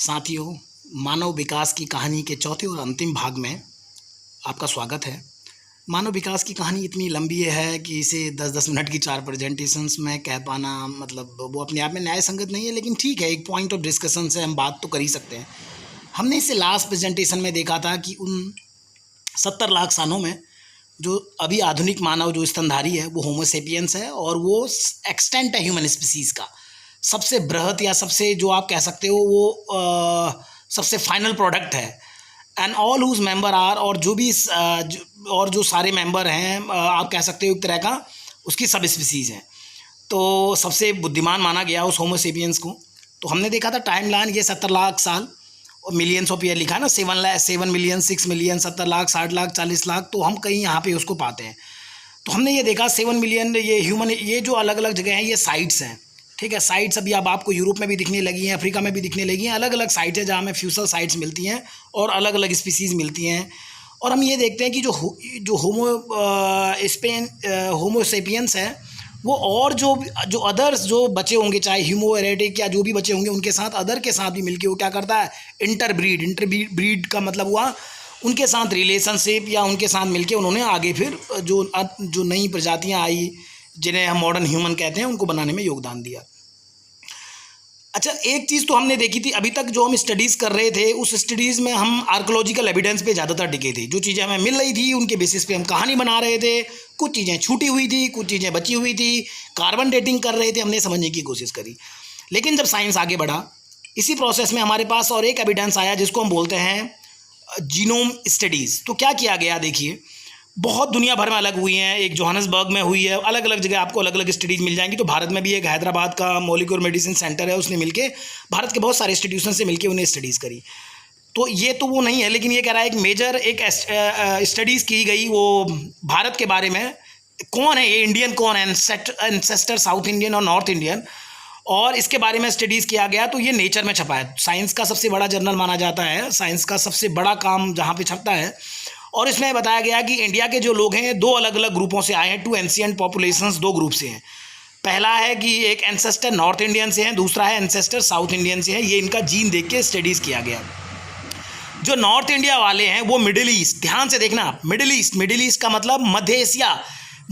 साथियों, मानव विकास की कहानी के चौथे और अंतिम भाग में आपका स्वागत है। मानव विकास की कहानी इतनी लंबी है कि इसे 10-10 मिनट की 4 प्रेजेंटेशंस में कह पाना मतलब वो अपने आप में न्याय संगत नहीं है, लेकिन ठीक है, एक पॉइंट ऑफ डिस्कशन से हम बात तो कर ही सकते हैं। हमने इसे लास्ट प्रेजेंटेशन में देखा था कि उन 70 लाख सालों में जो अभी आधुनिक मानव जो स्तनधारी है वो होमो सेपियंस है, और वो एक्सटेंट है ह्यूमन स्पीसीज़ का सबसे बृहत या सबसे जो आप कह सकते हो वो सबसे फाइनल प्रोडक्ट है। And all whose member are, और जो भी और जो सारे मेंबर हैं आप कह सकते हो एक तरह का उसकी सब स्पीसीज़ हैं। तो सबसे बुद्धिमान माना गया उस होमो सेपियंस को। तो हमने देखा था टाइम लाइन ये 70 लाख साल और मिलियंस ऑफ ईयर लिखा है ना, 7 मिलियन, 6 मिलियन, 70 लाख, 60 लाख, 40 लाख, तो हम कहीं यहाँ पे उसको पाते हैं। तो हमने ये देखा 7 मिलियन ये ह्यूमन, ये जो अलग अलग जगह हैं ये साइट्स हैं, ठीक है। साइट्स अभी अब आपको यूरोप में भी दिखने लगी हैं, अफ्रीका में भी दिखने लगी हैं, अलग अलग साइट्स हैं जहाँ हमें फ्यूसल साइट्स मिलती हैं और अलग अलग स्पीसीज़ मिलती हैं। और हम ये देखते हैं कि जो होमो सेपियंस है वो और जो अदर्स जो बचे होंगे, चाहे ह्यूमो एरेटिक या जो भी बचे होंगे, उनके साथ अदर के साथ भी मिलके वो क्या करता है, इंटरब्रीड का मतलब हुआ उनके साथ रिलेशनशिप, या उनके साथ मिलके उन्होंने आगे फिर जो नई प्रजातियां आई जिन्हें हम मॉडर्न ह्यूमन कहते हैं उनको बनाने में योगदान दिया। अच्छा, एक चीज़ तो हमने देखी थी, अभी तक जो हम स्टडीज़ कर रहे थे उस स्टडीज़ में हम आर्कोलॉजिकल एविडेंस पे ज़्यादातर टिके थे। जो चीज़ें हमें मिल रही थी उनके बेसिस पे हम कहानी बना रहे थे। कुछ चीज़ें छूटी हुई थी, कुछ चीज़ें बची हुई थी, कार्बन डेटिंग कर रहे थे, हमने समझने की कोशिश करी। लेकिन जब साइंस आगे बढ़ा, इसी प्रोसेस में हमारे पास और एक एविडेंस आया जिसको हम बोलते हैं जीनोम स्टडीज़। तो क्या किया गया, देखिए, बहुत दुनिया भर में अलग हुई हैं। एक जोहान्सबर्ग में हुई है, अलग अलग जगह आपको अलग अलग स्टडीज़ मिल जाएंगी। तो भारत में भी एक हैदराबाद का मॉलिक्यूलर मेडिसिन सेंटर है, उसने मिलके भारत के बहुत सारे इंस्टीट्यूशन से मिलके उन्हें स्टडीज़ करी। तो ये तो वो नहीं है, लेकिन ये कह रहा है एक मेजर एक स्टडीज़ की गई वो भारत के बारे में, कौन है ये इंडियन, कौन है एंसेस्टर, साउथ इंडियन और नॉर्थ इंडियन, और इसके बारे में स्टडीज़ किया गया। तो ये नेचर में छपा है, साइंस का सबसे बड़ा जर्नल माना जाता है, साइंस का सबसे बड़ा काम जहाँ पे छपता है। और इसमें बताया गया कि इंडिया के जो लोग हैं दो अलग अलग ग्रुपों से आए हैं, 2 एंशिएंट पॉपुलेशंस, 2 ग्रुप से हैं। पहला है कि एक एंसेस्टर नॉर्थ इंडियन से हैं, दूसरा है एंसेस्टर साउथ इंडियन से है। ये इनका जीन देख के स्टडीज़ किया गया। जो नॉर्थ इंडिया वाले हैं वो मिडिल ईस्ट, ध्यान से देखना, मिडिल ईस्ट का मतलब मध्य एशिया,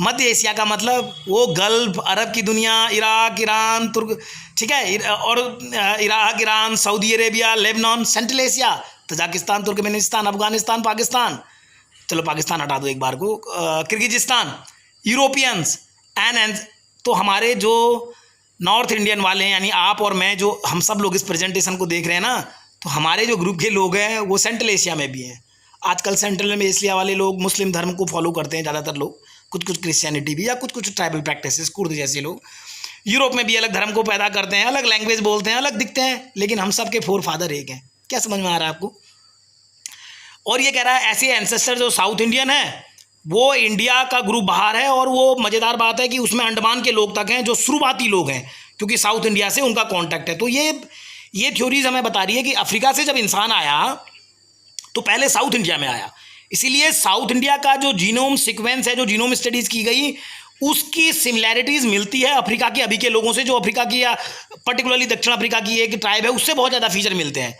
मध्य एशिया का मतलब वो गल्फ, अरब की दुनिया, इराक, ईरान, तुर्क, ठीक है, और Iraq, Iran, Saudi Arabia, Lebanon, central Asia, Tajikistan, Turkmenistan, Afghanistan, Pakistan, चलो पाकिस्तान हटा दो एक बार को, किर्गिजिस्तान, यूरोपियंस एंड तो हमारे जो नॉर्थ इंडियन वाले हैं, यानी आप और मैं, जो हम सब लोग इस प्रेजेंटेशन को देख रहे हैं ना, तो हमारे जो ग्रुप के लोग हैं वो सेंट्रल एशिया में भी हैं। आजकल सेंट्रल में एशिया वाले लोग मुस्लिम धर्म को फॉलो करते हैं ज़्यादातर लोग, कुछ कुछ क्रिश्चियनिटी भी, या कुछ कुछ ट्राइबल प्रैक्टिसेस, कुर्द जैसे लोग। यूरोप में भी अलग धर्म को पैदा करते हैं, अलग लैंग्वेज बोलते हैं, अलग दिखते हैं, लेकिन हम सब के फोर फादर एक हैं। क्या समझ में आ रहा है आपको? और ये कह रहा है ऐसे एंसेस्टर जो साउथ इंडियन है वो इंडिया का ग्रुप बाहर है, और वो मज़ेदार बात है कि उसमें अंडमान के लोग तक हैं जो शुरुआती लोग हैं, क्योंकि साउथ इंडिया से उनका कॉन्टैक्ट है। तो ये थ्योरीज हमें बता रही है कि अफ्रीका से जब इंसान आया तो पहले साउथ इंडिया में आया। इसीलिए साउथ इंडिया का जो जीनोम सीक्वेंस है, जो जीनोम स्टडीज़ की गई, उसकी सिमिलैरिटीज़ मिलती है अफ्रीका के अभी के लोगों से, जो अफ्रीका की या पर्टिकुलरली दक्षिण अफ्रीका की एक ट्राइब है उससे बहुत ज़्यादा फीचर मिलते हैं,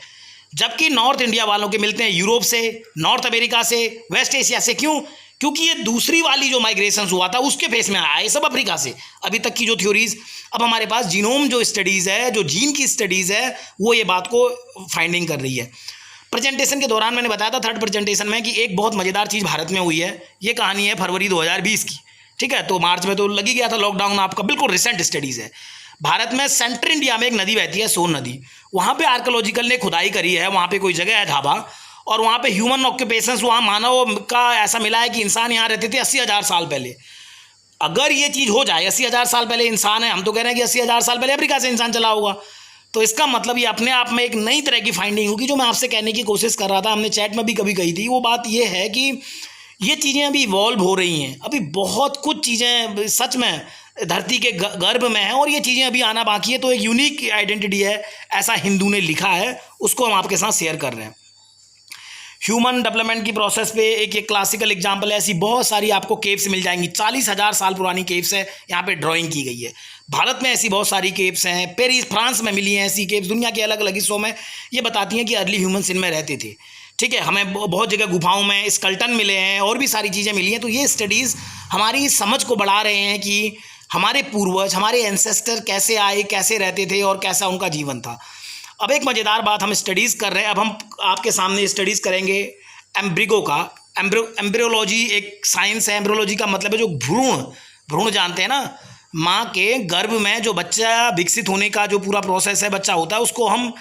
जबकि नॉर्थ इंडिया वालों के मिलते हैं यूरोप से, नॉर्थ अमेरिका से, वेस्ट एशिया से। क्यों? क्योंकि ये दूसरी वाली जो माइग्रेशन हुआ था उसके फेस में आया, ये सब अफ्रीका से। अभी तक की जो थ्योरीज, अब हमारे पास जीनोम जो स्टडीज़ है, जो जीन की स्टडीज़ है, वो ये बात को फाइंडिंग कर रही है। प्रेजेंटेशन के दौरान मैंने बताया था थर्ड प्रेजेंटेशन में कि एक बहुत मज़ेदार चीज़ भारत में हुई है। ये कहानी है फरवरी 2020 की, ठीक है। तो मार्च में तो लग ही गया था लॉकडाउन, आपका बिल्कुल रिसेंट स्टडीज़ है। भारत में सेंट्रल इंडिया में एक नदी बहती है, सोन नदी। वहाँ पे आर्कोलॉजिकल ने खुदाई करी है, वहाँ पे कोई जगह है ढाबा, और वहाँ पे ह्यूमन ऑक्यूपेशंस, वहाँ मानव का ऐसा मिला है कि इंसान यहाँ रहते थे 80,000 साल पहले। अगर ये चीज़ हो जाए, 80,000 साल पहले इंसान है, हम तो कह रहे हैं कि 80,000 साल पहले अफ्रीका से इंसान चला होगा, तो इसका मतलब ये अपने आप में एक नई तरह की फाइंडिंग होगी। जो मैं आपसे कहने की कोशिश कर रहा था, हमने चैट में भी कभी कही थी, वो बात ये है कि ये चीज़ें अभी इवॉल्व हो रही हैं। अभी बहुत कुछ चीज़ें सच में धरती के गर्भ में है, और ये चीज़ें अभी आना बाकी है। तो एक यूनिक आइडेंटिटी है, ऐसा हिंदू ने लिखा है, उसको हम आपके साथ शेयर कर रहे हैं। ह्यूमन डेवलपमेंट की प्रोसेस पे एक क्लासिकल एग्जांपल है, ऐसी बहुत सारी आपको केव्स मिल जाएंगी। 40,000 साल पुरानी केव्स है, यहाँ पे ड्राइंग की गई है। भारत में ऐसी बहुत सारी केव्स हैं, पेरिस फ्रांस में मिली हैं ऐसी केव्स, दुनिया के अलग अलग हिस्सों में ये बताती हैं कि अर्ली ह्यूमन्स इनमें रहते थे। ठीक है, हमें बहुत जगह गुफाओं में स्केलेटन मिले हैं और भी सारी चीज़ें मिली हैं। तो ये स्टडीज़ हमारी समझ को बढ़ा रहे हैं कि हमारे पूर्वज, हमारे एंसेस्टर कैसे आए, कैसे रहते थे और कैसा उनका जीवन था। अब एक मज़ेदार बात हम स्टडीज़ कर रहे हैं, अब हम आपके सामने स्टडीज़ करेंगे एम्ब्रिगो का। एम्ब्रियोलॉजी एक साइंस है। एम्ब्रियोलॉजी का मतलब है जो भ्रूण जानते हैं ना, माँ के गर्भ में जो बच्चा विकसित होने का जो पूरा प्रोसेस है, बच्चा होता है, उसको हम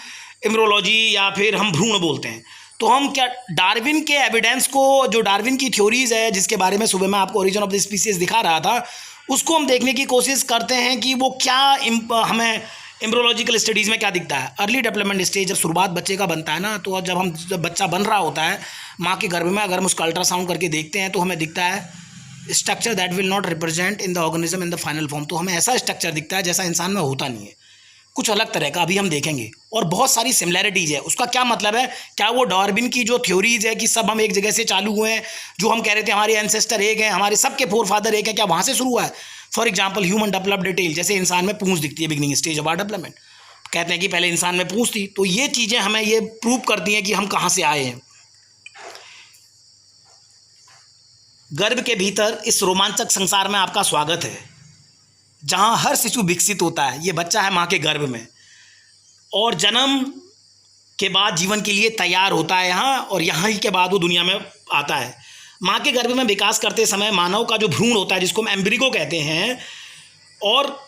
एम्ब्रियोलॉजी या फिर हम भ्रूण बोलते हैं। तो हम क्या डार्विन के एविडेंस को, जो डार्विन की थ्योरीज़ है जिसके बारे में सुबह मैं आपको ओरिजिन ऑफ द स्पीसीज दिखा रहा था, उसको हम देखने की कोशिश करते हैं कि वो क्या हमें एम्ब्रियोलॉजिकल स्टडीज़ में क्या दिखता है। अर्ली डेवलपमेंट स्टेज जब शुरुआत बच्चे का बनता है ना, तो जब बच्चा बन रहा होता है माँ के गर्भ में, अगर हम उसका अल्ट्रासाउंड करके देखते हैं तो हमें दिखता है structure that will not represent in the organism in the final form. तो हमें ऐसा स्ट्रक्चर दिखता है जैसा इंसान में होता नहीं है, कुछ अलग तरह का, अभी हम देखेंगे। और बहुत सारी सिमिलैरिटीज़ है। उसका क्या मतलब है, क्या वो डार्विन की जो थ्योरीज़ है कि सब हम एक जगह से चालू हुए हैं, जो हम कह रहे थे हमारे एंसेस्टर एक हैं, हमारे सबके फोर फादर एक हैं, क्या वहाँ से शुरू हुआ है? For example human develop detail, जैसे इंसान में पूंछ दिखती है beginning stage of our development, कहते हैं कि पहले इंसान में पूंछ थी। तो ये चीज़ें हमें ये प्रूव करती हैं कि हम कहाँ से आए हैं। गर्भ के भीतर इस रोमांचक संसार में आपका स्वागत है, जहाँ हर शिशु विकसित होता है। ये बच्चा है माँ के गर्भ में और जन्म के बाद जीवन के लिए तैयार होता है यहाँ, और यहाँ ही के बाद वो दुनिया में आता है। माँ के गर्भ में विकास करते समय मानव का जो भ्रूण होता है, जिसको हम एम्ब्रिगो कहते हैं, और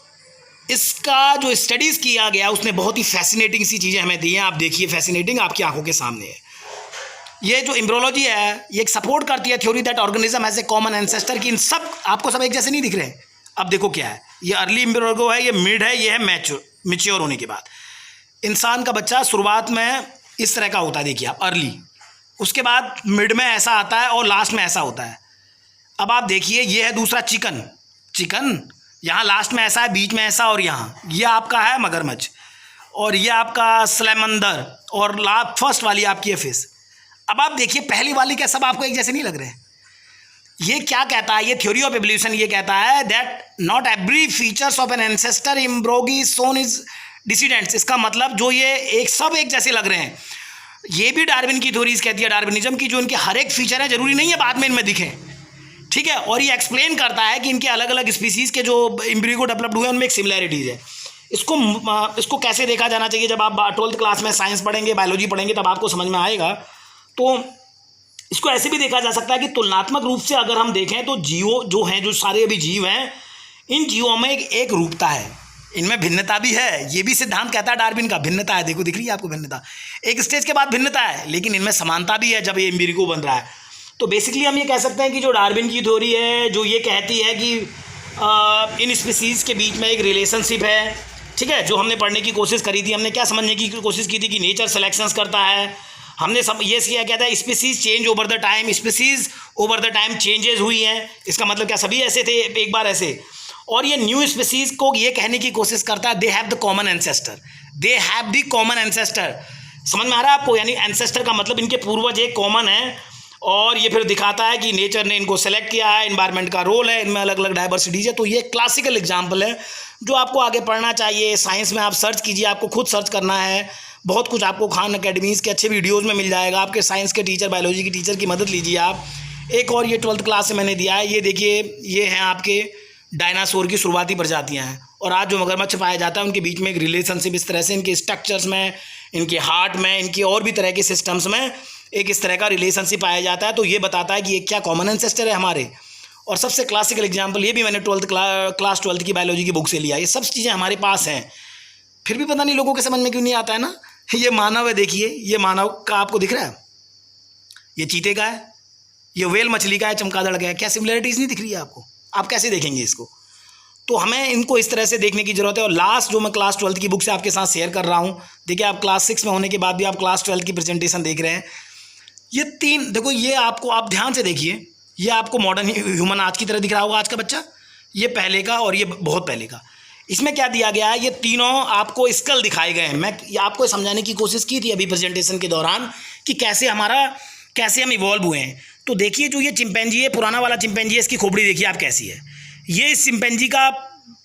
इसका जो स्टडीज़ किया गया उसने बहुत ही फैसिनेटिंग सी चीज़ें हमें दी हैं। आप देखिए, फैसिनेटिंग आपकी आंखों के सामने है। ये जो एम्ब्रियोलॉजी है ये एक सपोर्ट करती है theory that organism has a common ancestor, कि इन सब आपको सब एक जैसे नहीं दिख रहे हैं। अब देखो क्या है, ये अर्ली एम्ब्रियो है, ये मिड है, ये है मैच्योर होने के बाद। इंसान का बच्चा शुरुआत में इस तरह का होता है, देखिए आप, अर्ली, उसके बाद मिड में ऐसा आता है और लास्ट में ऐसा होता है। अब आप देखिए, ये है दूसरा चिकन, यहाँ लास्ट में ऐसा है, बीच में ऐसा, और यहाँ ये आपका है मगरमच्छ, और ये आपका सलेमंदर, और फर्स्ट वाली आपकी है फिश। अब आप देखिए पहली वाली क्या सब आपको एक जैसे नहीं लग रहे हैं? ये क्या कहता है, ये थ्योरी ऑफ एवोल्यूशन ये कहता है that not every features of an ancestor इम्ब्रोगी सोन इज डिसीडेंट्स। इसका मतलब जो ये एक सब एक जैसे लग रहे हैं, ये भी डार्विन की थ्योरीज कहती है, डार्विनिज्म की, जो इनके हर एक फीचर है जरूरी नहीं है बाद में इनमें दिखें। ठीक है, और ये एक्सप्लेन करता है कि इनके अलग अलग स्पीसीज़ के जो एम्ब्रियो डेवलप्ड हुए हैं उनमें एक सिमिलैरिटीज़ है। इसको कैसे देखा जाना चाहिए, जब आप 12th क्लास में साइंस पढ़ेंगे, बायोलॉजी पढ़ेंगे, तब आपको समझ में आएगा। तो इसको ऐसे भी देखा जा सकता है कि तुलनात्मक रूप से अगर हम देखें तो जीवो जो हैं, जो सारे अभी जीव हैं, इन जीवों में एक रूपता है, इनमें भिन्नता भी है। ये भी सिद्धांत कहता है डार्विन का, भिन्नता है। देखो दिख रही है आपको भिन्नता, एक स्टेज के बाद भिन्नता है, लेकिन इनमें समानता भी है जब ये एम्ब्रियो बन रहा है। तो बेसिकली हम ये कह सकते हैं कि जो डार्विन की थ्योरी है, जो ये कहती है कि इन स्पीसीज़ के बीच में एक रिलेशनशिप है। ठीक है, जो हमने पढ़ने की कोशिश करी थी, हमने क्या समझने की कोशिश की थी कि नेचर सिलेक्शंस करता है। हमने सब ये किया, कहता है species change over the time, species over the time changes हुई हैं। इसका मतलब क्या सभी ऐसे थे एक बार ऐसे? और ये न्यू स्पीसीज को ये कहने की कोशिश करता है they have the common ancestor, they have the common ancestor. समझ में आ रहा है आपको? यानी एंसेस्टर का मतलब इनके पूर्वज एक कॉमन है, और ये फिर दिखाता है कि नेचर ने इनको सेलेक्ट किया है, इन्वायरमेंट का रोल है, इनमें अलग अलग डाइवर्सिटीज़ है। तो ये क्लासिकल एग्जाम्पल है जो आपको आगे पढ़ना चाहिए। साइंस में आप सर्च कीजिए, आपको खुद सर्च करना है, बहुत कुछ आपको खान अकेडमीज़ के अच्छे वीडियोज़ में मिल जाएगा। आपके साइंस के टीचर, बायोलॉजी की टीचर की मदद लीजिए आप। एक और ये 12th क्लास से मैंने दिया है, ये देखिए, ये हैं आपके डायनासोर की शुरुआती प्रजातियाँ हैं, और आज जो मगरमच्छ पाया जाता है उनके बीच में एक रिलेशनशिप इस तरह से, इनके स्ट्रक्चर्स में, इनके हार्ट में, इनकी और भी तरह के सिस्टम्स में एक इस तरह का रिलेशनशिप पाया जाता है। तो ये बताता है कि ये क्या कॉमन एंसेस्टर है हमारे। और सबसे क्लासिकल एग्जाम्पल, ये भी मैंने क्लास 12th की बायोलॉजी की बुक से लिया। ये सब चीज़ें हमारे पास हैं, फिर भी पता नहीं लोगों के समझ में क्यों नहीं आता है ना। ये मानव है, देखिए, ये मानव का आपको दिख रहा है, ये चीते का है, ये व्हेल मछली का है, चमगादड़ का है। क्या सिमिलरिटीज़ नहीं दिख रही है आपको? आप कैसे देखेंगे इसको? तो हमें इनको इस तरह से देखने की ज़रूरत है। और लास्ट जो मैं क्लास 12th की बुक से आपके साथ शेयर कर रहा हूँ, देखिए आप क्लास 6 में होने के बाद भी आप क्लास 12th की प्रेजेंटेशन देख रहे हैं। ये तीन देखो, ये आपको, आप ध्यान से देखिए, ये आपको मॉडर्न ह्यूमन आज की तरह दिख रहा होगा आज का बच्चा, ये पहले का और ये बहुत पहले का। इसमें क्या दिया गया है, ये तीनों आपको स्कल दिखाए गए हैं। मैं ये आपको समझाने की कोशिश की थी अभी प्रेजेंटेशन के दौरान कि कैसे हम इवॉल्व हुए हैं। तो देखिए, जो ये चिंपैंजी है, पुराना वाला चिंपैंजी है, इसकी खोपड़ी देखिए आप कैसी है। ये इस चिंपैंजी का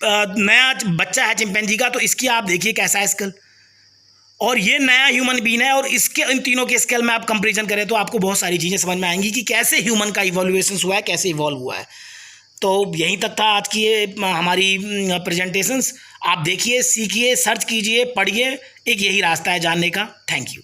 नया बच्चा है चिंपैंजी का, तो इसकी आप देखिए कैसा है स्केल, और ये नया ह्यूमन बीन है, और इसके इन तीनों के स्केल में आप कंपेरिजन करें तो आपको बहुत सारी चीज़ें समझ में आएंगी कि कैसे ह्यूमन का इवोल्यूशन हुआ है, कैसे इवॉल्व हुआ है। तो यहीं तक था आज की ये हमारी प्रेजेंटेशंस। आप देखिए, सीखिए, सर्च कीजिए, पढ़िए, एक यही रास्ता है जानने का। Thank you.